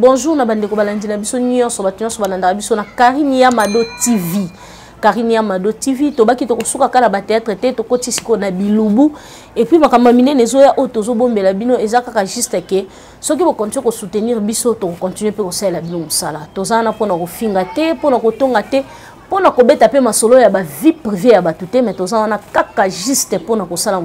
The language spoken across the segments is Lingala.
bonjour na bandeko balandi na biso nyonso bato nyonso balanda biso na Karine Yamado TV. Karine Yamado TV to baki to kosuka kala ba théâtre te to koti siko na bilubu et puis makamba minene zoya o tozo bombela bino ezaka ka juste que soki bo continuer ko soutenir biso to continuer pe ko sala bino musala. Tozana pona ko finga te pona ko tonga te pona ko beta pe masolo ya ba vie privée ya ba tuté mais tozana kaka juste pona ko sala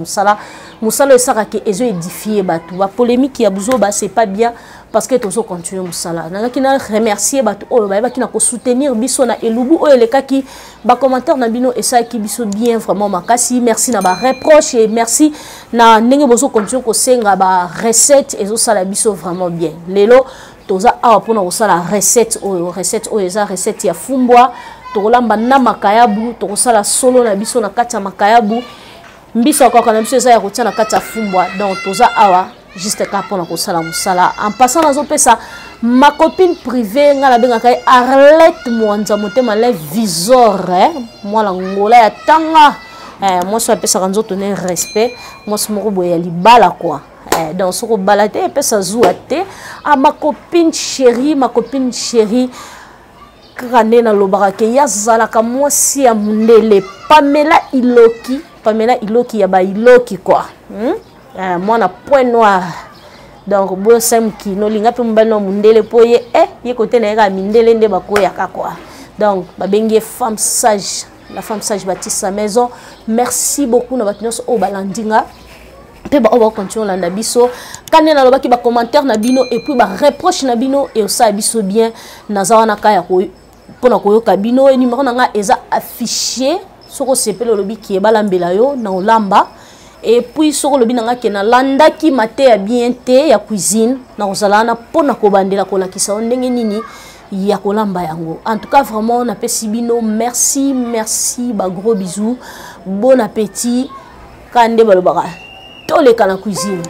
musala esaka ke ezo édifier batu ba polémique ya buzo ba c'est pas bien parce que tozo continuer musala na kina remercier batu oyo ba kina ko soutenir biso na elubu oyo lekaki ba commentaire na bino esa ki biso bien vraiment makasi merci na ba reproche et merci na ndenge bozo continuer ko senga ba recette ezo sala biso vraiment bien lelo toza awa pona ko sala recette oyo eza recette ya fumbwa tokolamba na makayabu tokosala solo na biso na kati ya makayabu mbiso kwa na biso eza ya kotia na kati ya fumbwa donc toza awa juste ka pona kosala musala en passant nazo pesa ma copine privée ngala benga kai Arlette Mwanza motema le visor moi la ngola ya tanga moi so pesa kanzo donner respect moi so moko boya libala quoi donc soko balade pesa zuwa te a ma copine chérie Kane na lobaka ya zalaka mwasi ya mundele Pamela Iloki ya ba Iloki quoi moi na point noir donc bo sam ki no linga pe mbano mundele poye ye côté na ga mindele nde bakoya ka quoi donc ba bengi femme sage la femme sage bâtit sa maison merci beaucoup na batnyos o balandinga pe ba on continue landa biso Kane na lobaki ba commentaire na bino et puis ba reproche na bino et ça biso bien na zawana kaya ko pona koyoka bino numéro nanga eza affiché soko sepelo lobi ki ebalambela yo na olamba et puis soko lobi nanga ke na landa ki mate ya bien te ya cuisine na ozalana pona ko bandela ko lakisa ndenge nini ya kolamba yango en tout cas vraiment na pesi bino merci ba gros bisous bon appétit kande balobaka toleka na cuisine.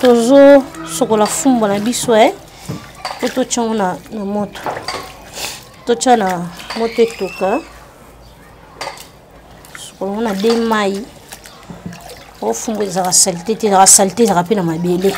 Toujours sokola fumba na biso to chona na moto to chana moto etoka sokola na de mai o fumba za salté za pe na mabele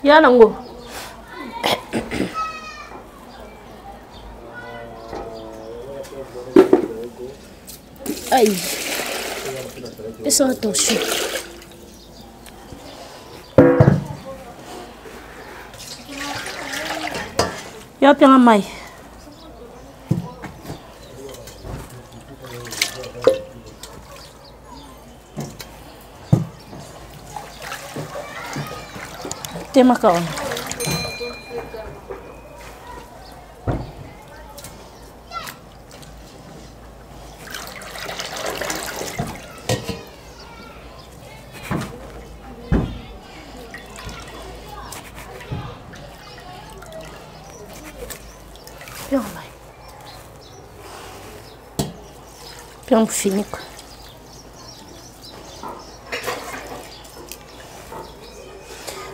ya nango aïe fais attention ya pena mai tema kawan Pion fini quoi.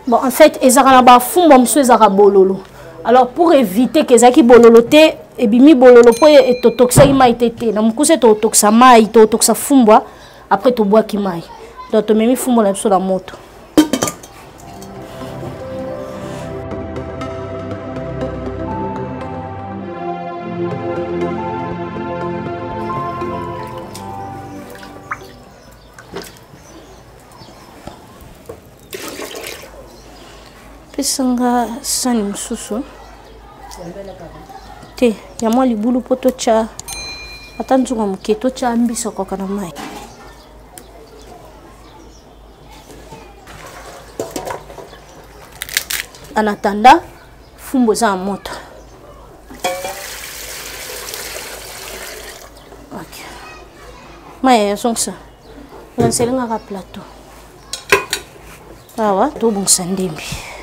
Bon, en fait, ezaka na ba fumba mso ezaka bololo. Alors pour éviter que ezaki bololo te ebimi bololo po etotokisa mai tete na mukuse to tokisa mai to tokisa fumbwa après to bois ki mai donc to memi fumbwa la biso la moto pesanga sani mususu te ya mwa libulu po tocha ata nzunga moke tocha mbiso koka na mai en attendant fumbo za moto ok mai ya songsa lanselinga ka plateau awa to bongsa ndembi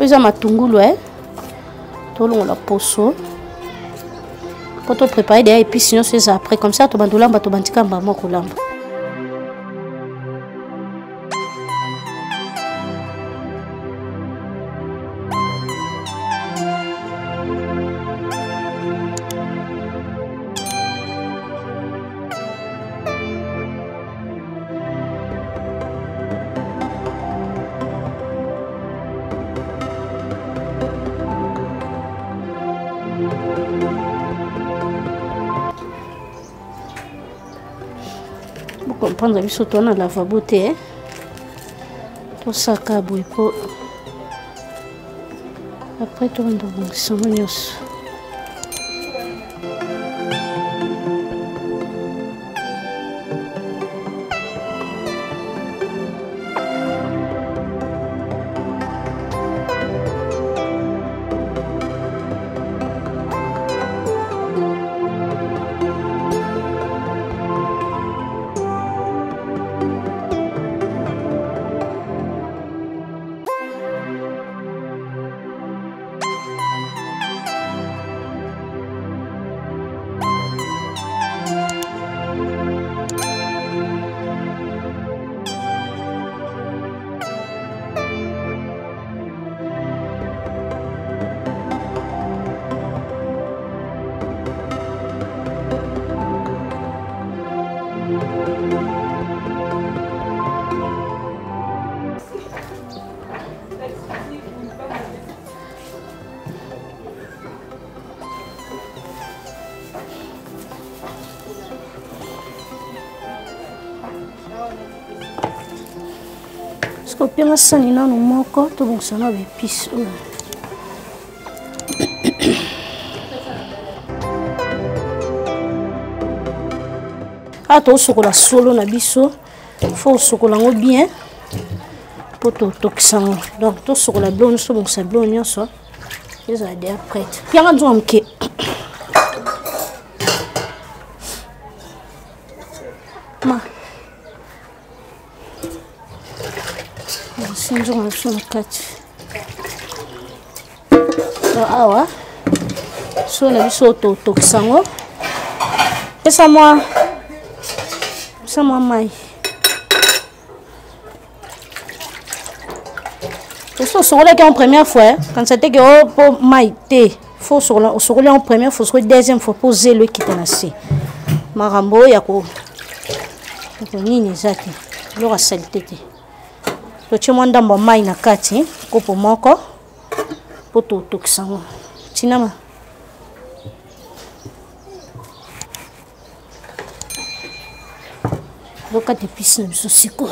Oza matungulu tolongo la poso pour te préparer des épices sinon c'est après comme ça to bandolamba to bantika mbamo kolamba comprendre biso to na lavabo te to saka boy po après to ndo bongisa Kopianga sani nanu moko to bongisa na épices to sokola solo na biso faut sokola ngo bien pour to tokisango donc to sokola blanc so bongisa blanc nyonso eza déjà prête pianga nzonga mke ma sinjonga so na kati awa so na biso to tokisango pesa moi mai faut sokola en première fois quand c'était que pour mai té faut sokola en première fois sokola deuxième fois poser le kitanasi marambo ya ko nini zaki lo salité té to ndamba mai na kati kopo moko poto tokisango tinama lokati épices na biso siko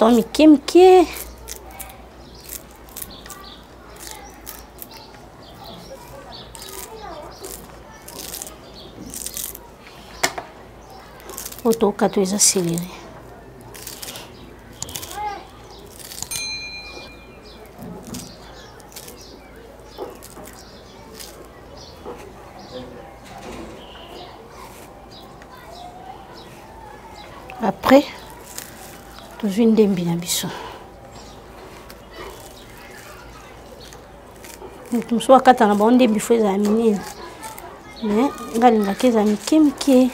kokata mike mike. Oto kato eza céleri. Après, toujours une dembi na biso. Nous sommes à la bande de bifoué à mine. Mais, regarde la caisse à mike.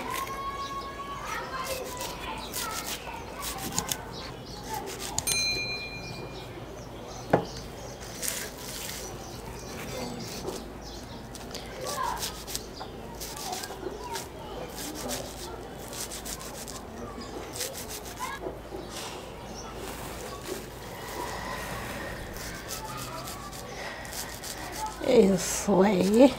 Et voyez.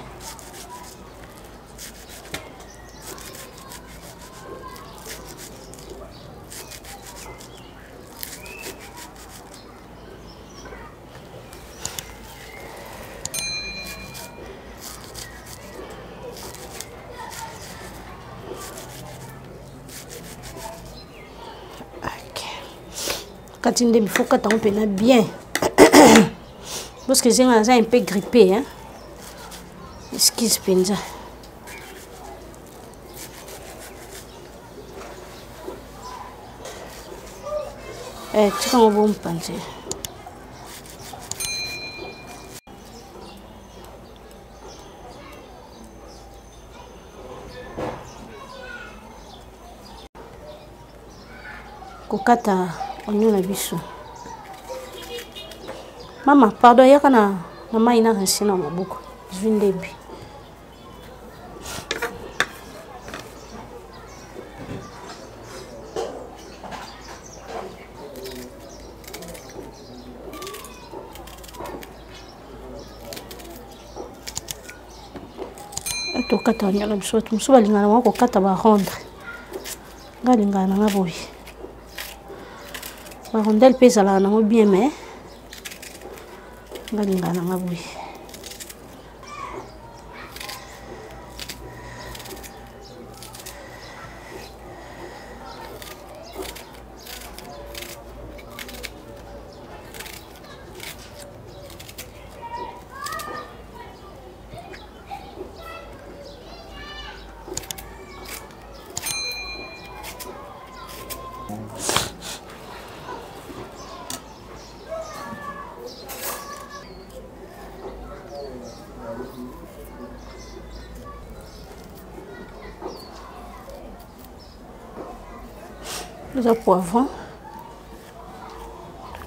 Quand il faut que tu aies bien. Parce que j'ai un peu grippé. Hein? Excuse Penza. Tu vas me penser. Kokata oignon na biso. Mama, pardon, yaka na mama ina resina maboko. Zwindebi. To kata oignon na biso, tumso balingana moko kata ba rondre. Galingana na boy. Ba rondelle pesa la na bien mais galingana na boy. Le poivron.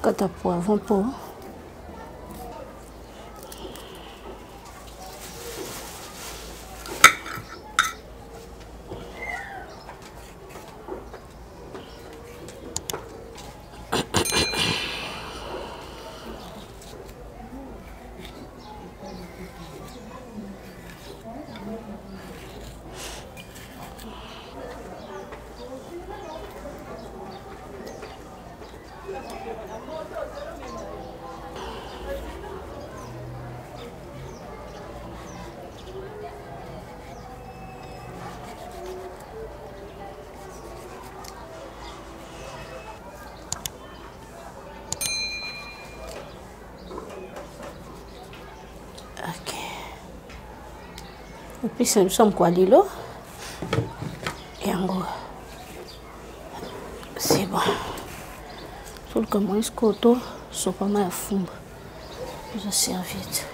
Quand tu as poivron pour. Ok. Et puis nous sommes quoi lilo. Et en gros, c'est bon. Tout le comment est-ce que tu sois pas mal à fond. Je sers vite.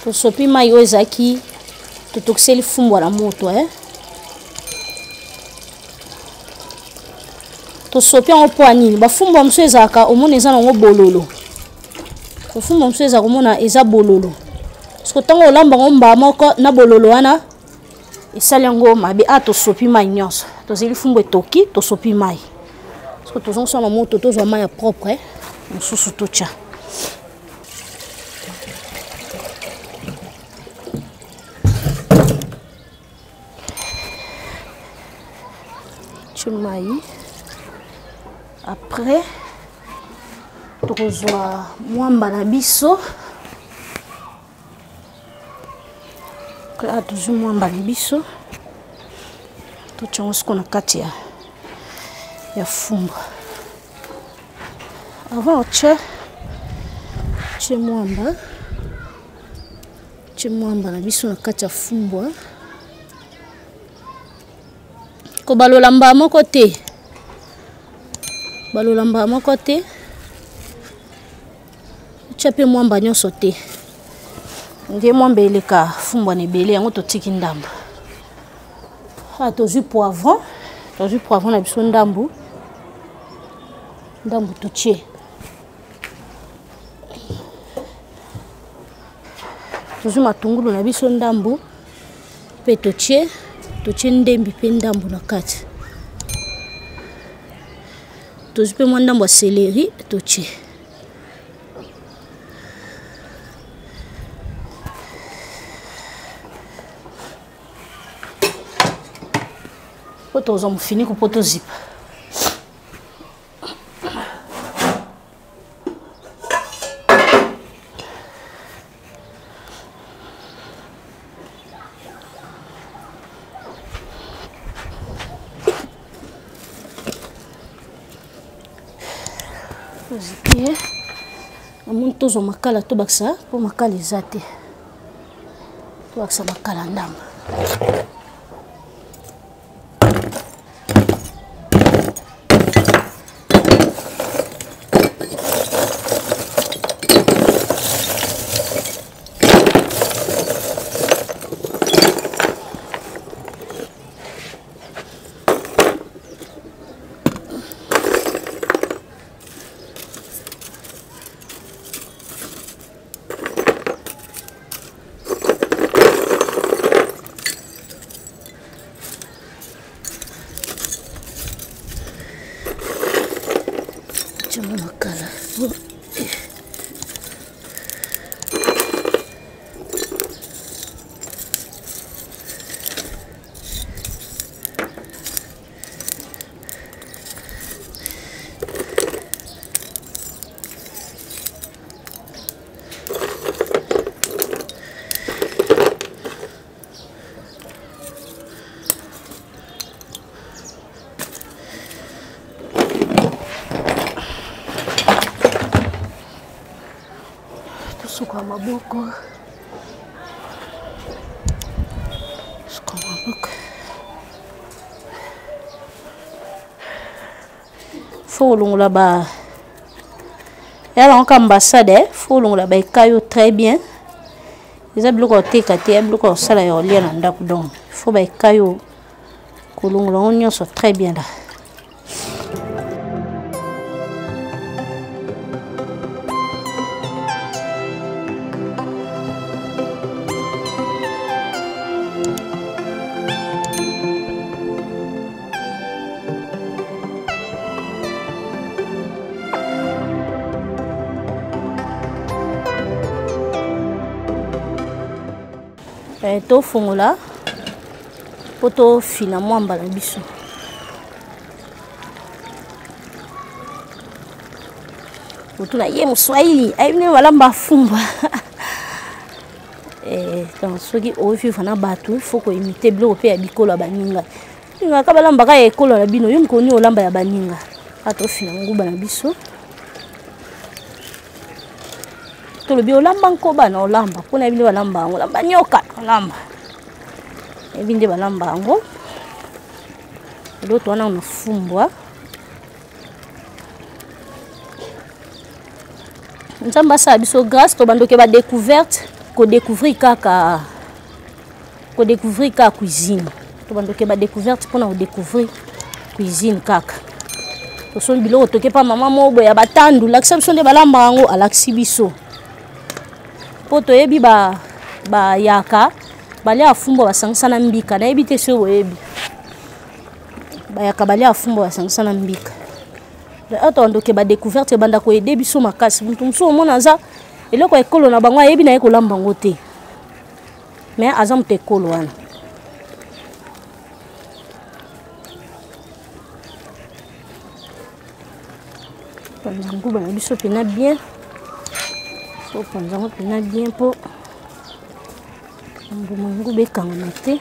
To sopi mayo ezaki to toxeli fumbo na moto to sopi en poani ba fumbo mso ezaka omona eza nango bololo to fumbo mso ezaka omona eza bololo parce que tango olamba ngomba moko na bololo wana esali yango mabe to sopi mai nyonso to zeli fumbo etoki to sopi mai parce que tozongo na moto tozwa mai ya propre mosusu to tia mai. Après tokozwa mwamba na biso. Là toujours mwamba na biso. Tochongo siko na kati ya fumba. Avant che mwamba na biso na kati ya fumbwa. Ko balola mbaa moko te. Balola mbaa moko te. Chape mwamba nyonso te. Nge mwamba eleka fumbwa ne bele yango totiki ndambo. Tozwi poivron. Tozwi poivron na biso ndambo. Ndambo totie. Tozwi matungulu na biso ndambo. Pe totie ndembi pe ndambo na kati. Tozwi pe mwa ndambo ya céleri totie. Poto zo fini ko poto zip. Zipie. Amuntu zo makala to baksa po makala ezate. To baksa makala ndamba. Makala. Suka maboko. Suka maboko. Faut longula ba. Yala on ambassade, faut longula ba ikayo très bien. Les abluko teka te, abluko sala yo lia na ndako donc. Faut ba ikayo ko longula onyo so très bien là. To fungola poto fina mwamba na biso utuna ye muswahili ayine walamba fumba donc soki ofi fana batu faut ko imiter blo pe ya bikolo ya baninga ninga ka balamba ka ekolo na bino yum ko ni olamba ya baninga ato fina nguba na biso to lobi olamba nkoba na olamba pona binde balamba ngo lamba nyoka olamba ebinde balamba ngo l'autre wana na fumbwa nzamba sa biso grâce to bandoke ba découverte ko découvrir kaka cuisine to bandoke ba découverte pona o découvrir cuisine kaka to son biloko toke pa mama mobo ya batandu lakisa biso nde balamba ngo alaksi biso poto yebi ba yaka bale afumbo basangisa na mbika na yebi te so oyebi ba yaka bale afumbo basangisa na mbika ato ndoke ba découverte banda ko aider biso makasi muntu mso mona za eloko ekolo na bango yebi na ye kolamba ngo te mais azam te ekolo wana panzango bana biso pena bien. So panzango pena bien po. Mbuma bekanga na te.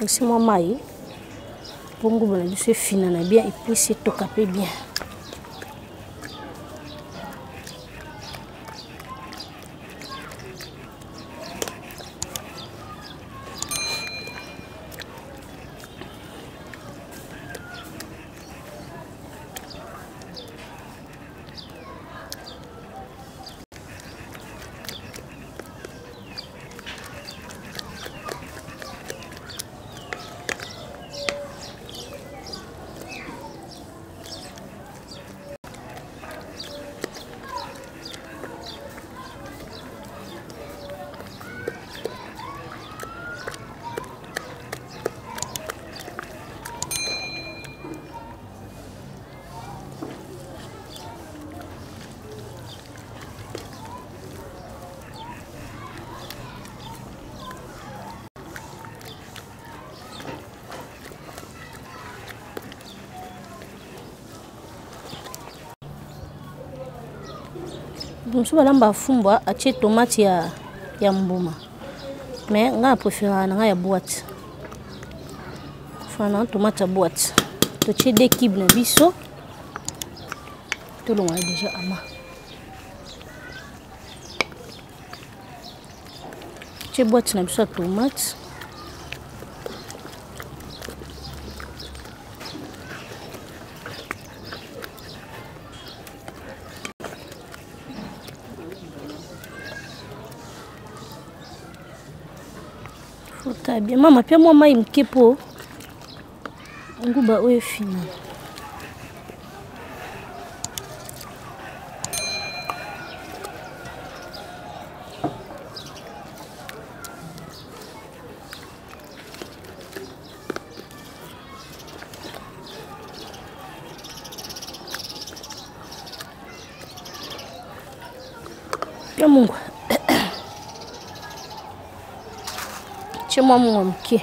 Ici moi maï pour ngo bana biso fina na bien et puis c'est to capé bien. Bonso balamba fumbwa atie tomate ya mbuma. Mais nga préfère na ya boîte. Fana tomate ya boîte. To tie deux cubes na biso. To longa déjà ama. Tie boîte na biso tomate. Faut bien maman pia moi mai mkepo. Nguba oyo fina. Pia mungu. Moi mon mke.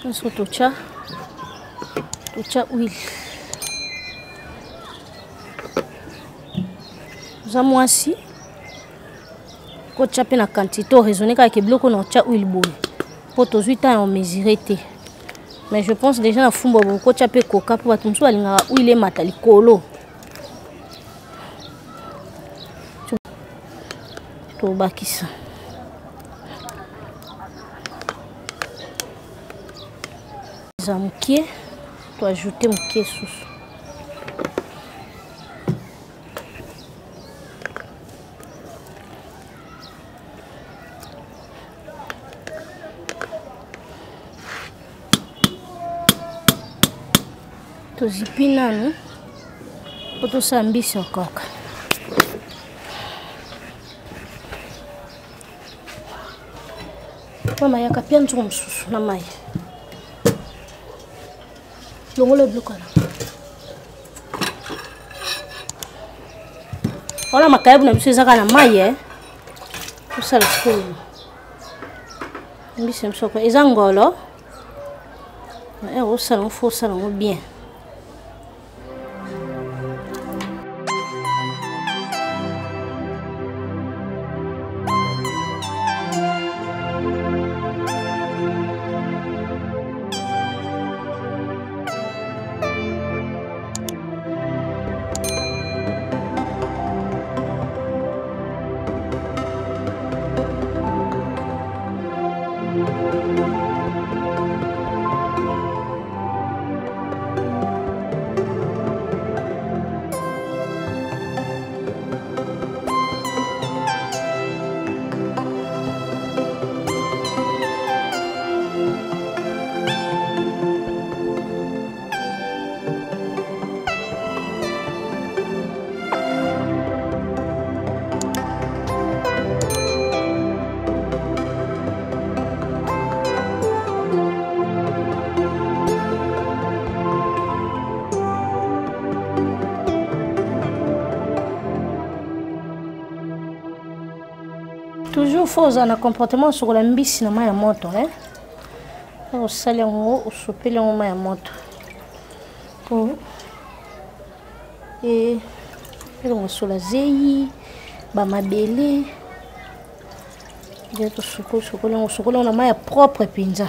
Nso tocha huile. Za mwasi ko chape na quantité raisonner ka ke bloko na cha huile boye. Po to 8 ans on mesurer te. Mais je pense déjà na fumbo ko chape coca po batumsu alinga huile matali kolo. Bakisa za mkie to ajouter mkie susu to zipinano poto sambisa kaka. Mama yaka pia nzungu msusu na mai. Longolo bloka na. Wala makayabu na biso ezaka na mai Kusala skulu. Mbisi msoko eza ngolo. Osala mfo sala ngo bien. toujours faut un comportement sur la mbisi na maya moto au sali ngo usopeli ngo maya moto po et on sur la zei ba mabele de to sukolo na maya propre pinza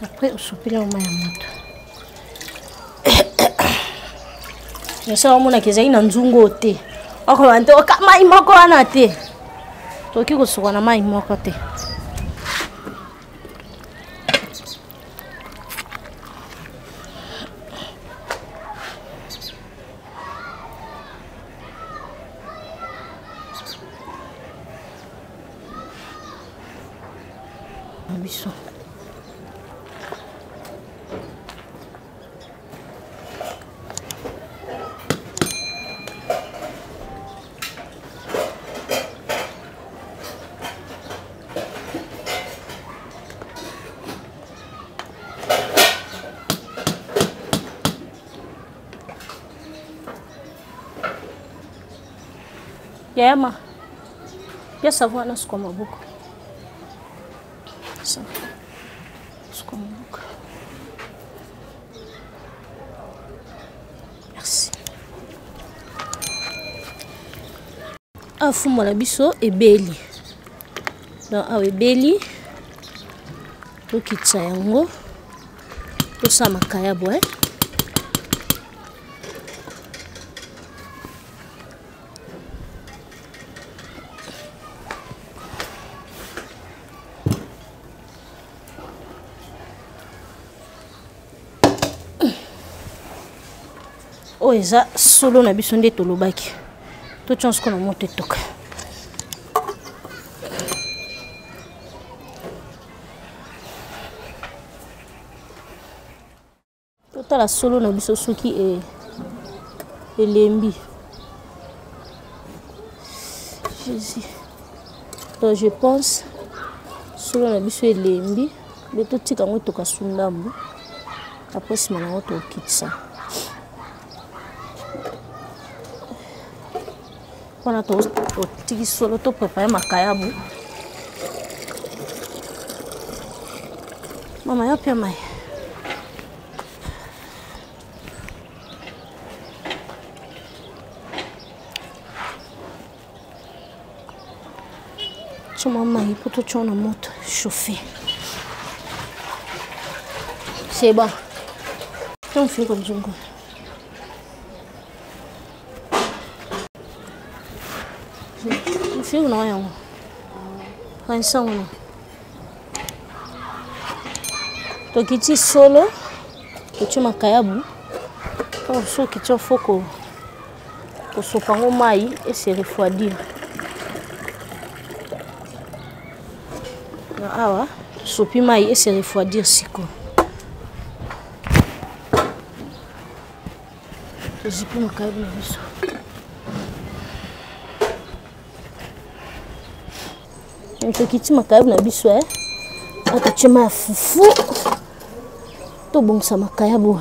après usopeli ngo maya moto Nesa omona kezai na nzungu te. Oko bante oka mai moko wana te. Toki kusuka na mai moko te. Abiso. Yema. Ya savon na sukoma buko. Ça. Sukoma buko. Merci. Afumo la biso ebeli. Donc awe ebeli. Tokitsa yango. Tosa makaya boy. Oh, eza solo na biso nde tolobaki. To chance kona moto toka. Totala solo na biso soki elembi. Donc je pense solo na biso elembi, mais to tika ngo toka sundambu. Après si mana ngo to kitsa. On a tout tiki solo to préparer makayabu. Mama ya pia mai. Choma mai pour tout chona moto chauffer. C'est bon. On fait comme ça. Fio não é um. Pensão não. Tô aqui solo. Tô te macayabu. Tô só que te foco. Tô sopando mai e se refroidir. Ah, sopi mai e se refroidir siko. Tô zipo macayabu na isso. Je quitte ma cave na biso atoche ma fufu to bongsa makayabo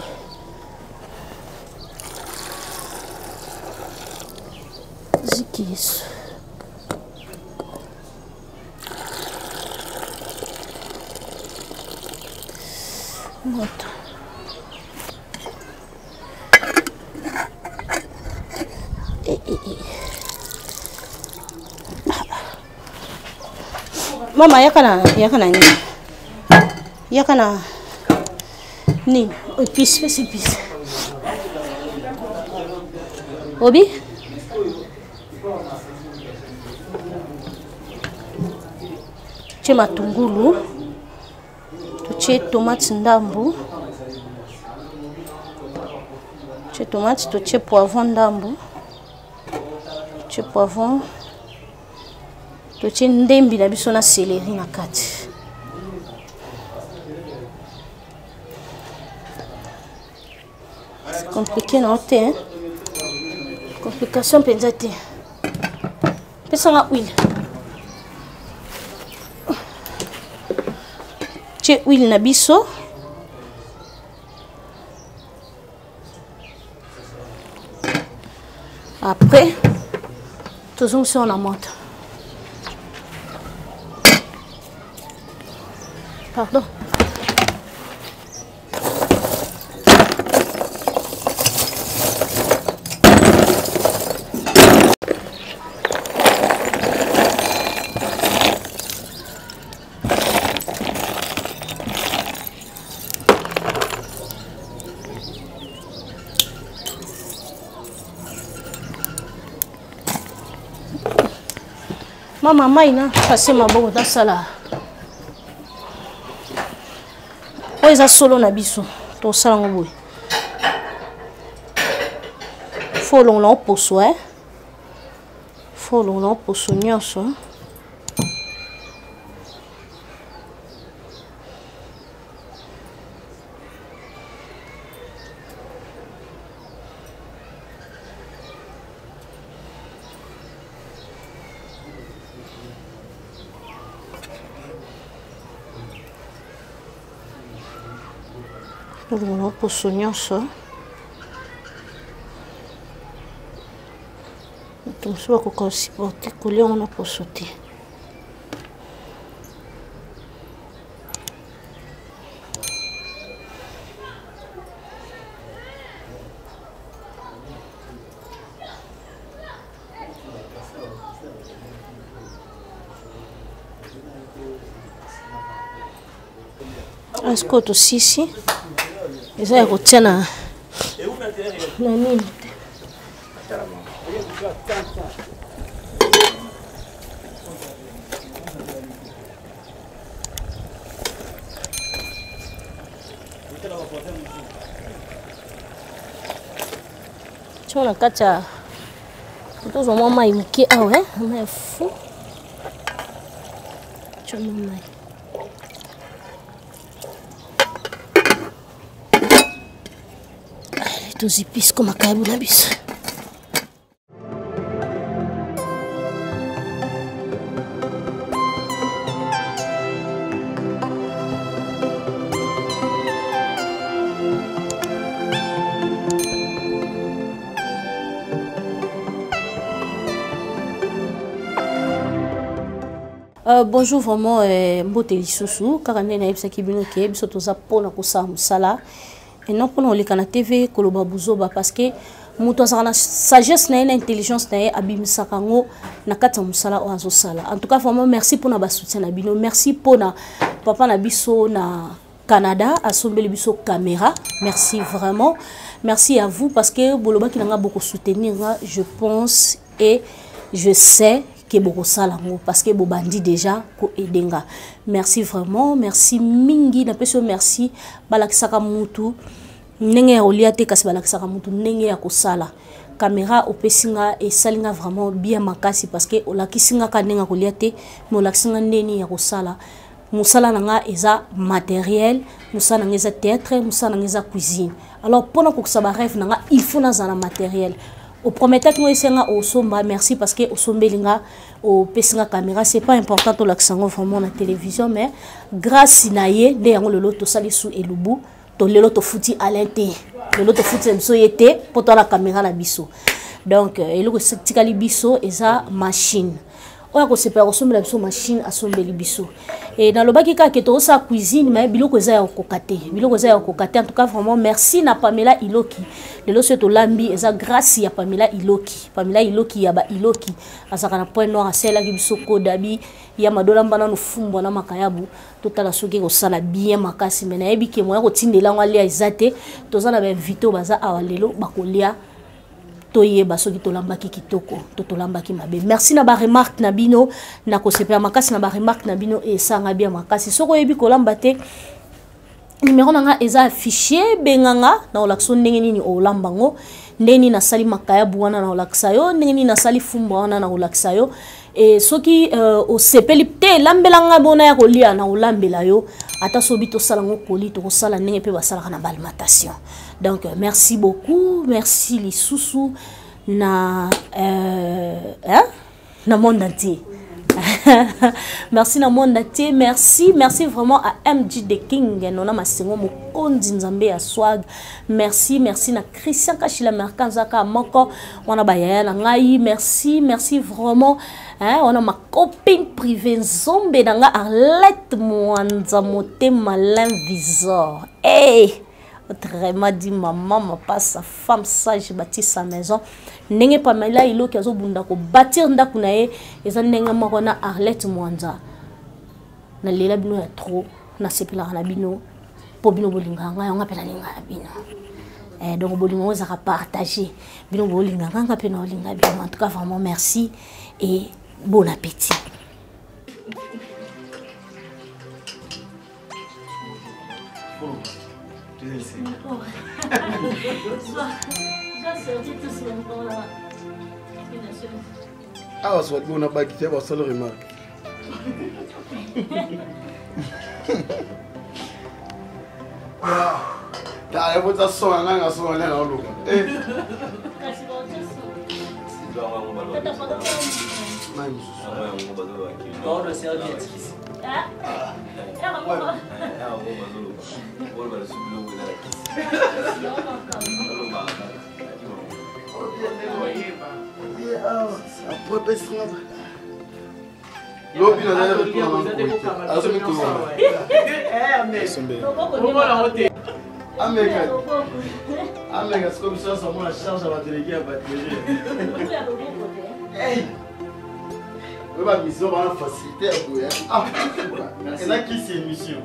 zikis moto Mama yakana ni épice fais épice Obi tu matungulu tu tomate ndambu tu tomate tu poivron ndambu tu poivron tu ndembi na biso na céleri na kati c'est compliqué non te complication penza te pesa nga huile tu huile na biso après Toujours sur la moto. Pardon. Mama maina passé ma bonne dans sala. Oza solo na biso to sala ngoboy. Faut l'on poso hein. Faut l'on poso nyonso. Nous poso nyonso. Donc soit qu'on supporte coller on a poso te. Est-ce que tu sais ici? Eza ya kotia na nini tio na kati ya tozomwa mai moke awa mai fu tio mai. Tous épices comme à Kaboulabis. Bonjour vraiment mbote lisusu kaka nde nayebisaki bino ke biso toza mpona kosala mosala et non mpona koleka na tv koloba buzoba parce que moto azalaka na sagesse na ye na intelligence na ye abimisaka yango na kati ya mosala oyo azosala. En tout cas vraiment merci mpona basoutien na bino, merci mpona papa na biso na Canada asombeli biso caméra, merci vraiment, merci à vous parce que bolobaki nanga beaucoup soutenir, je pense et je sais que beaucoup salango parce que bobandi déjà ko edenga. Merci vraiment, merci mingi na peso merci balakisaka mutu ndenge ya oliate kasi balakisaka mutu ndenge ya kosala. Caméra opesinga et salinga vraiment bien makasi parce que olakisinga ka ndenge oliate mais olakisinga ndeni ya kosala. Musala nanga eza matériel, musala nanga eza théâtre, musala nanga eza cuisine. Alors pendant que ça ba rêve nanga il faut na zana matériel. Au premier temps, au somba, merci parce que au sombelinga, au pesinga caméra, c'est pas important pour l'accent vraiment la télévision, mais grâce naie, de yango le loto sali sous elubu, to le loto fouti à l'intérieur, le loto fouti mso yete, pour la caméra la biso. Donc, et le tikali biso, eza machine. Oya ko sepela ko sombela biso machine asombeli biso. Et dans le baki ka ke to sa cuisine mais biloko eza ya kokate. Biloko eza ya kokate. En tout cas vraiment merci na Pamela Iloki. Lelo se to lambi eza grâce ya Pamela Iloki. Pamela Iloki ya ba Iloki. Azaka na point noir asela ki biso kodabi ya madola mbana no fumbo na makayabu. Totala soki ko sala bien makasi mais na yebi ke moya ko tindela ngwa ezate. Tozana ba invité baza awa lelo bakolia. Toye basoki tolambaki kitoko to tolambaki mabe. Merci na ba remarque na bino na ko sepela makasi na ba remarque na bino e sanga bien makasi soko yebi kolamba te numéro nanga eza affiché benganga na olakso ndenge nini olambango ndeni na sali makaya buwana na olaksa yo ndenge nini na sali fumba wana na olaksa yo e soki o sepeli te lambelanga bona ya kolia na olambela yo ata sobi to sala ngo koli to sala ndenge pe basala na balmatation. Donc merci beaucoup, merci les sous na monde entier. Merci na monde entier, merci vraiment à MG The King nona masengo mokondi nzambe ya swag. Merci na Christian Kashila Merkanzaka moko wana bayaya na ngai. Merci vraiment on a ma copine privée Nzombe nanga Arlette Mwanza Motema l'invisor. Hey, autrement dit maman ma pas sa femme sage bâtit sa maison. Nenge pamela ilo ki azobunda ko bâtir ndaku na ye eza nenge moko na Arlette Mwanza. Na lela bino ya trop na sepela na bino po bino bolinga nga nga pela linga bino. Donc bolinga oza ka partager bino bolinga nga pe na olinga bino. En tout cas vraiment merci et bon appétit. Ah, soit on a pas quitté, on seule remarque. Ah, il faut que ça soit un son là dans l'eau. C'est comme ça, ça la charge à la déléguée à batterie. On va mission va faciliter à vous. Ah, c'est là qui c'est mission.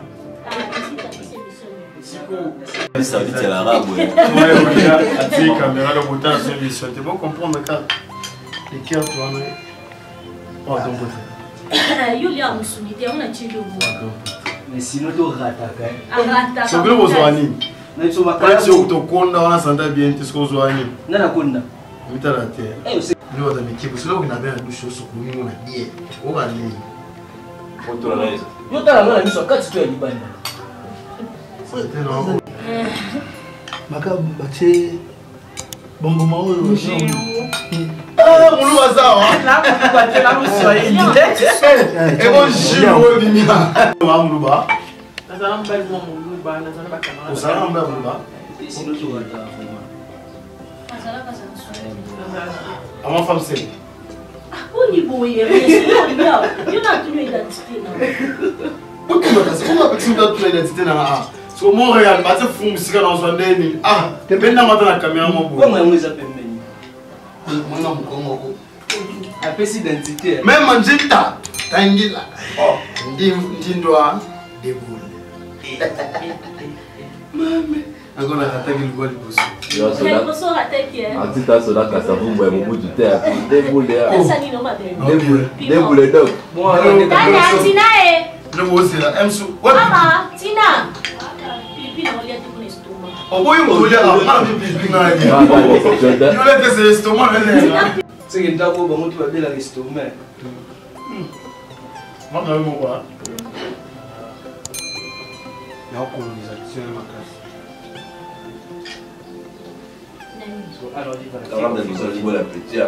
Ça veut dire l'arabe. Ouais, regarde, à tes caméras, le bouton c'est mission. Tu vas comprendre car les cœurs toi mais oh ton côté. Yulia Musumite on a tiré au bout. Mais sinon tu rates Arata. C'est bien aux oignons. Na iso Quand tu es au conda on a senti bien tu ce aux oignons. na konda. Mita la terre. Nous on a mis qui parce que là on avait un douche sur nous on a bien. On va aller. Yo tala ngana miso kati tu ya libanda. C'était non. Maka bache bongo mao yo. Ah, on le hasard. Là on va te la miso ya idée. Et bon Giro Bimia. Amuluba. Nazana mbali mwa muluba, nazana bakamara. Osala mba muluba. Sinon tu rata vraiment. À ma femme c'est. On y boye, mais c'est là il y a une identité là. Comment appelle-tu notre identité dans la sur Montréal, bah c'est fou musique dans son dernier. Ah, t'es bien dans la caméra mon beau. Comment on les appelle meni? Moi non comment. Appelle identité. Même Manjita, Tangila. Oh, Ndindwa deboule. Mame, encore la attaque le bois du boss. Yo soda. Antita soda kasavu boy mo butu te. Deboule. Deboule donc. Bon alors Tina Le boss là, Msou. Mama, Tina. Pipi na olia tu kuna stoma. Oh boy, on va dire ah, pipi na Ah ni. bon, je Il voulait que c'est l'estomac là. c'est que ndako bango tu va bien la l'estomac. Moi na mo quoi. La colonisation ma classe. Alors il va. Quand même nous allons la petite.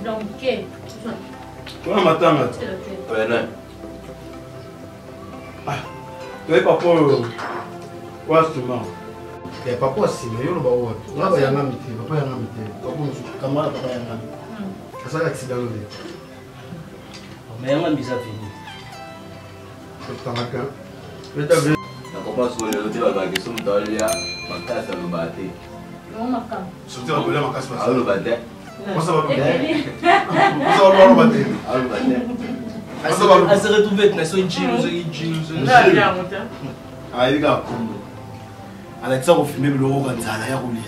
Donc, Tu as matin là. Ouais non. Ah. Tu es pas pour quoi ce moment. Et papa si mais yo lo ba wo. Là ba yanga mité, papa yanga mité. Papa musu kamara papa yanga. Ça c'est accident là. Mais on a mis ça fini. C'est tamaka. Mais t'as vu Na commence ko le hotel ba ke sum dolia makasa lo bate. on m'a calme. sortir la ma casse pas. Ah lo bate. Comment ça va bien? Comment ça va le battre? Ah lo bate. Elle s'est retrouvée avec Nassau Gino. Ah, il gars Kombo. Elle a dit ça au film le haut quand ça a roulé.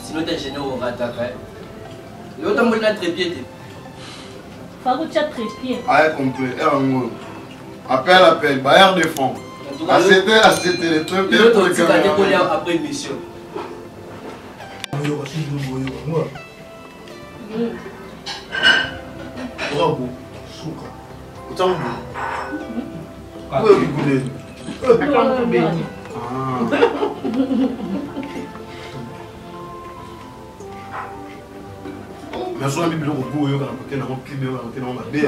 Sinon t'es gêné au rataka. L'autre moi la trépied. Faut que tu aies trépied. Ah, complet. Appel, bailleur de fonds. Acheter les trucs. L'autre tu vas décoller après mission. Bravo. Souka. Autant vous. Où est-ce que vous êtes? Ah. Mais souvent, il y a beaucoup de gens qui ont des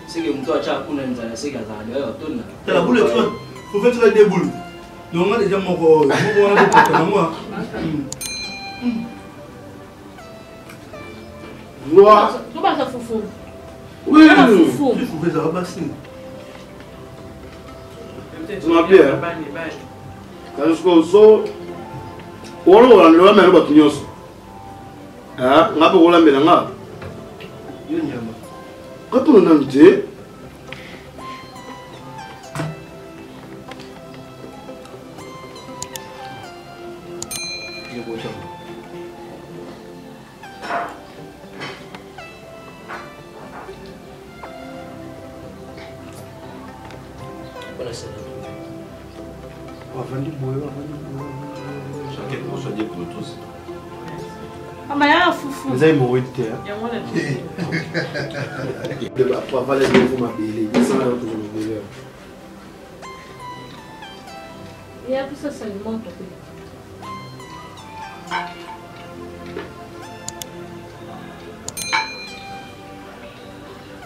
c'est que mtu acha kuna nzala c'est que ça doit retourner la boule est trop faut faire des boules donc on a déjà mon corps moi Noir. Tu vas faire foufou. Oui, il faut faire ça passer. Tu m'as bien. Parce que so on le voit mais pas tout nyos. Ah, on a pas la melanga. Yo nyama. Quand on a dit Ah, mais il y a un foufou. Vous avez mouru de terre. Il y a moins de Il y a tout ça, ça lui manque.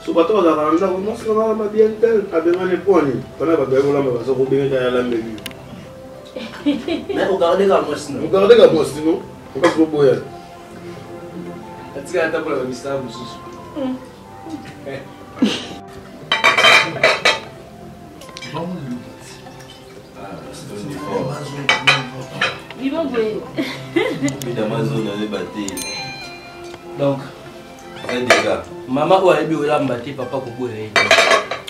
So bato za randa ko mo sala ma bien tel abema ne poni kana ba ba la ma so ko bien ta la mebi mais regardez comme moi sinon vous gardez la bosse non on va se boyer tu as ta pour la mystère mususu Ils vont jouer. D'Amazon avait battu. donc Un dégât. maman ou ayebi ola mbati papa koboya ye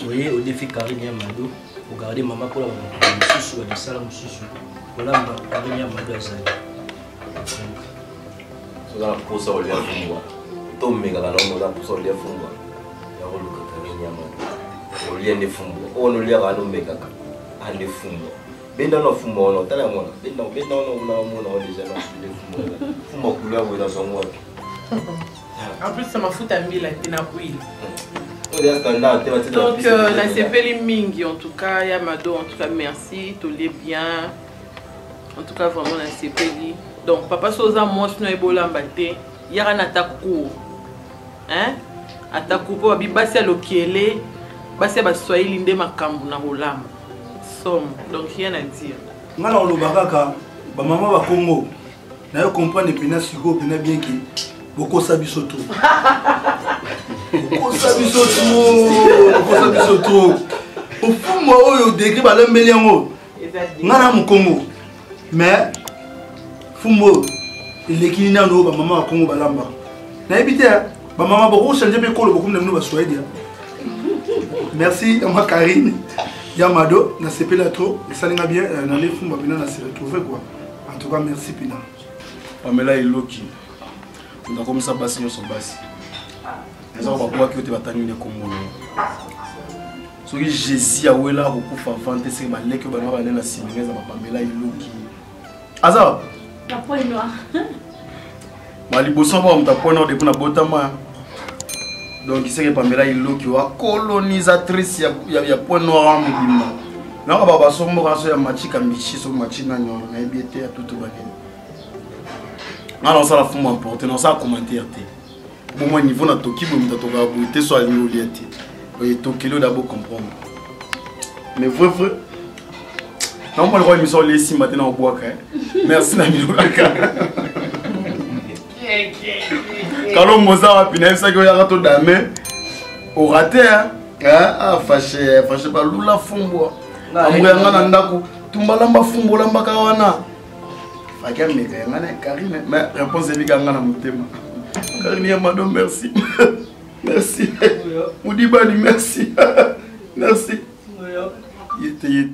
oye au défi Karine ya Mado regarder maman pour la mususu wa sala mususu ola Karine ya Mado azali So dans la posa au lieu fungwa. Tomega kana no la posa au lieu fungwa. Ya holuka Karine ya Mado. Au lieu de fungwa. Ono lieu kana mega ande fungwa. Benda no fumba ono tala mona. Benda no una mona on déjà no fumba. Fumba couleur ou dans son moi. En plus, ça m'a foutu à 1000 à huile. Donc, la CPL Mingi, en tout cas, Yamado, en tout cas, merci, tout les bien. En tout cas, vraiment, la CPL. Donc, papa Soza, moi, je suis Ebola Mbate. Il y a un attaque court. Hein? Attaque court pour Bibassia Lokiele. Bassia Bassoye Linde Makambu na Rolam. Somme. Donc, rien à dire. Ngala olobaka ba maman ba Congo. Na yo comprendre pina siko pina bien ki boko sabiso to. Boko sabiso to. Au fond moi oyo degré ba lembeli yango. Ngala mu Congo. Mais fumo ilekini na no ba maman ba Congo balamba. Na ebite ba maman boko changer pe kolo boko mnemno ba Sweden. Merci à ma Karine. Yamado, na sepela trop, et ça n'a bien, na les fous, na se retrouver quoi. En tout cas, merci Pina. Pamela Iloki. On a comme ça bassi sur bassi. Les gens vont voir que tu vas t'annuler comme moi. Ce que Jésus a oué là, beaucoup de enfants, c'est que les que va aller la cinéma, ça va Pamela Iloki. Azar. La poigne noire. Mali boson va on t'a point noir depuis na botama. Donc il sait que Pamela Iloki wa colonisatrice ya point noir en mobile. Na ba ba sombo ka so ya machi kambichi so machi na nyo na ebité ya tout bagene. Alors ça la fond m'emporter, non ça commentaire té. Bon moi niveau na toki bo mta toka boité so ali oliati. Et tokelo d'abord comprendre. Mais vrai. Non moi le roi me so les si matin au bois Merci na milaka. Quand on mosa rapide, ça que y'a tout d'amé au raté ah fâché pas lula fumbo amuyanga na ndako tumbalamba fumbo lamba kawana fakia meka ngana Karine mais réponse ebika ngana mutema Karine ya Mado merci merci Moudibani merci merci yete